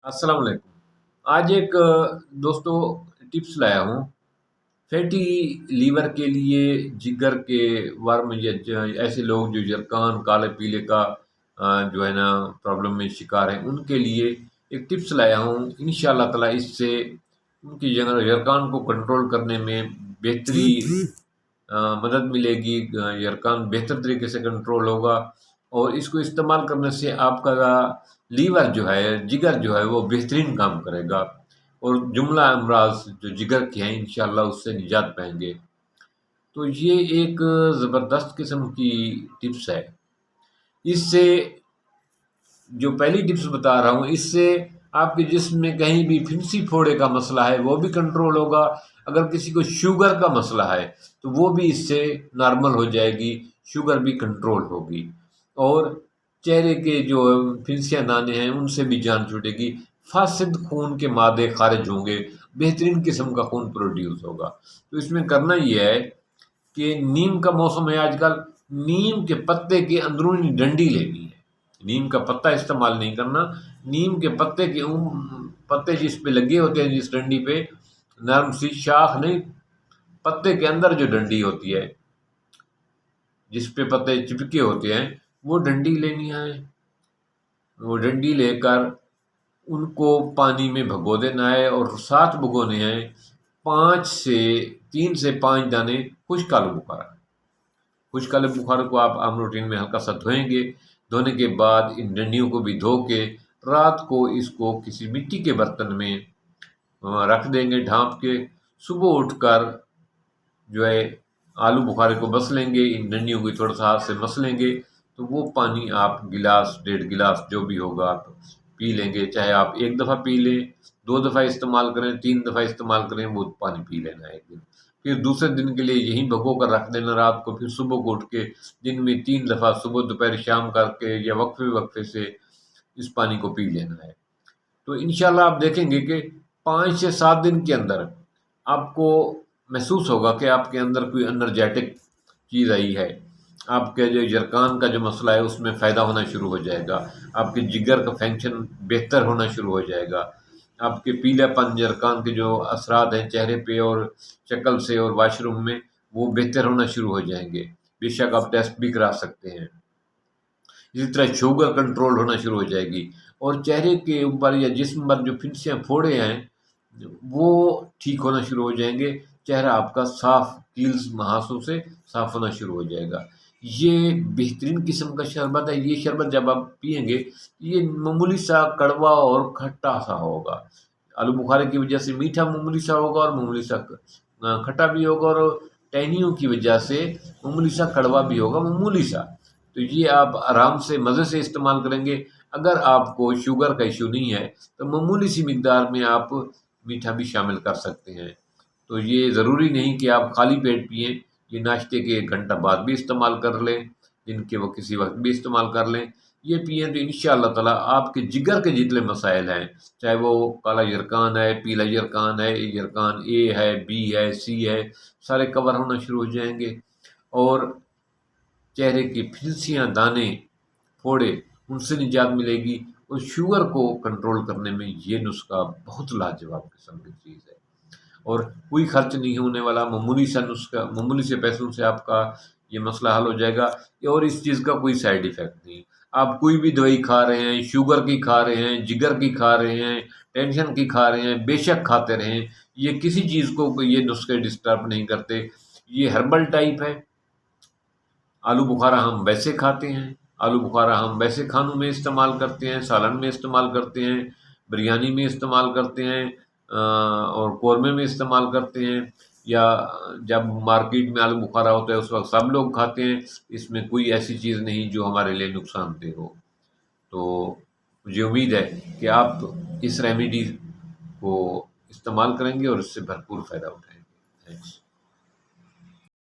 अस्सलाम वालेकुम। आज एक दोस्तों टिप्स लाया हूँ फैटी लीवर के लिए। जिगर के वर्म या ऐसे लोग जो जरकान काले पीले का जो है ना प्रॉब्लम में शिकार हैं उनके लिए एक टिप्स लाया हूँ। इंशाअल्लाह ताला इससे उनकी जरकान को कंट्रोल करने में बेहतरी मदद मिलेगी। यरकान बेहतर तरीके से कंट्रोल होगा और इसको इस्तेमाल करने से आपका लीवर जो है जिगर जो है वो बेहतरीन काम करेगा और जुमला अमराज जो जिगर के हैं इंशाअल्लाह उससे निजात पाएंगे। तो ये एक ज़बरदस्त किस्म की टिप्स है। इससे जो पहली टिप्स बता रहा हूँ इससे आपके जिस्म में कहीं भी फिंसी फोड़े का मसला है वो भी कंट्रोल होगा। अगर किसी को शुगर का मसला है तो वो भी इससे नॉर्मल हो जाएगी, शुगर भी कंट्रोल होगी और चेहरे के जो फिंसियाँ दाने हैं उनसे भी जान छूटेगी। फासिद खून के मादे खारिज होंगे, बेहतरीन किस्म का खून प्रोड्यूस होगा। तो इसमें करना ये है कि नीम का मौसम है आजकल, नीम के पत्ते की अंदरूनी डंडी लेनी है। नीम का पत्ता इस्तेमाल नहीं करना, नीम के पत्ते के पत्ते जिस पे लगे होते हैं जिस डंडी पे, नरम सी शाख नहीं, पत्ते के अंदर जो डंडी होती है जिस पे पत्ते चिपके होते हैं वो डंडी लेनी है। वो डंडी लेकर उनको पानी में भगो देना है और 7 भगोने हैं। 3 से 5 दाने खुश्क आलू बुखारा। खुश्क आलू बुखारे को आप आम रूटीन में हल्का सा धोएंगे। धोने के बाद इन डंडियों को भी धो के रात को इसको किसी मिट्टी के बर्तन में रख देंगे ढाँप के। सुबह उठकर जो है आलू बुखारे को मस लेंगे, इन डंडियों को थोड़ा सा हाथ से मस लेंगे तो वो पानी आप गिलास 1.5 गिलास जो भी होगा आप पी लेंगे। चाहे आप 1 दफ़ा पी लें, 2 दफ़ा इस्तेमाल करें, 3 दफ़ा इस्तेमाल करें, वो पानी पी लेना है एक दिन। फिर दूसरे दिन के लिए यहीं भगो कर रख देना रात को। फिर सुबह को उठ के दिन में 3 दफ़ा सुबह दोपहर शाम करके या वक्फे वक्फे से इस पानी को पी लेना है। तो इंशाल्लाह आप देखेंगे कि 5 से 7 दिन के अंदर आपको महसूस होगा कि आपके अंदर कोई एनर्जेटिक चीज़ आई है। आपके जो जरकान का जो मसला है उसमें फ़ायदा होना शुरू हो जाएगा। आपके जिगर का फंक्शन बेहतर होना शुरू हो जाएगा। आपके पीलापन जरकान के जो असरात हैं चेहरे पे और शक्ल से और वाशरूम में वो बेहतर होना शुरू हो जाएंगे। बेशक आप टेस्ट भी करा सकते हैं। इसी तरह शुगर कंट्रोल होना शुरू हो जाएगी और चेहरे के ऊपर या जिस्म पर जो फिंसियाँ फोड़े हैं वो ठीक होना शुरू हो जाएंगे। चेहरा आपका साफ कील्स महासों से साफ होना शुरू हो जाएगा। ये बेहतरीन किस्म का शरबत है। ये शरबत जब आप पिएंगे ये मामूली सा कड़वा और खट्टा सा होगा। आलू बुखारे की वजह से मीठा मामूली सा होगा और मामूली सा खट्टा भी होगा और टहनियों की वजह से मामूली सा कड़वा भी होगा, मामूली सा। तो ये आप आराम से मज़े से इस्तेमाल करेंगे। अगर आपको शुगर का इशू नहीं है तो मामूली सी मिकदार में आप मीठा भी शामिल कर सकते हैं। तो ये ज़रूरी नहीं कि आप खाली पेट पिएँ, ये नाश्ते के 1 घंटा बाद भी इस्तेमाल कर लें, दिन के वो किसी वक्त भी इस्तेमाल कर लें। ये पिएँ तो इंशाअल्लाह ताला आपके जिगर के जितने मसाइल हैं, चाहे वो काला यरकान है, पीला यरकान है, यरकान ए है, बी है, सी है, सारे कवर होना शुरू हो जाएंगे और चेहरे की फिंसियाँ, दाने, फोड़े उनसे निजात मिलेगी और शुगर को कंट्रोल करने में ये नुस्खा बहुत लाजवाब किस्म की चीज़ है और कोई खर्च नहीं होने वाला। मामूली सा नुस्खा, मामूली से पैसों से आपका ये मसला हल हो जाएगा और इस चीज़ का कोई साइड इफ़ेक्ट नहीं। आप कोई भी दवाई खा रहे हैं, शुगर की खा रहे हैं, जिगर की खा रहे हैं, टेंशन की खा रहे हैं, बेशक खाते रहें, ये किसी चीज़ को ये नुस्खे डिस्टर्ब नहीं करते। ये हर्बल टाइप है। आलू बुखारा हम वैसे खाते हैं, आलू बुखारा हम वैसे खानों में इस्तेमाल करते हैं, सालन में इस्तेमाल करते हैं, बिरयानी में इस्तेमाल करते हैं और कौरमे में इस्तेमाल करते हैं या जब मार्केट में आलू बुखारा होता है उस वक्त सब लोग खाते हैं। इसमें कोई ऐसी चीज़ नहीं जो हमारे लिए नुकसानदेह हो। तो मुझे उम्मीद है कि आप इस रेमेडी को इस्तेमाल करेंगे और इससे भरपूर फ़ायदा उठाएँगे। थैंक्स।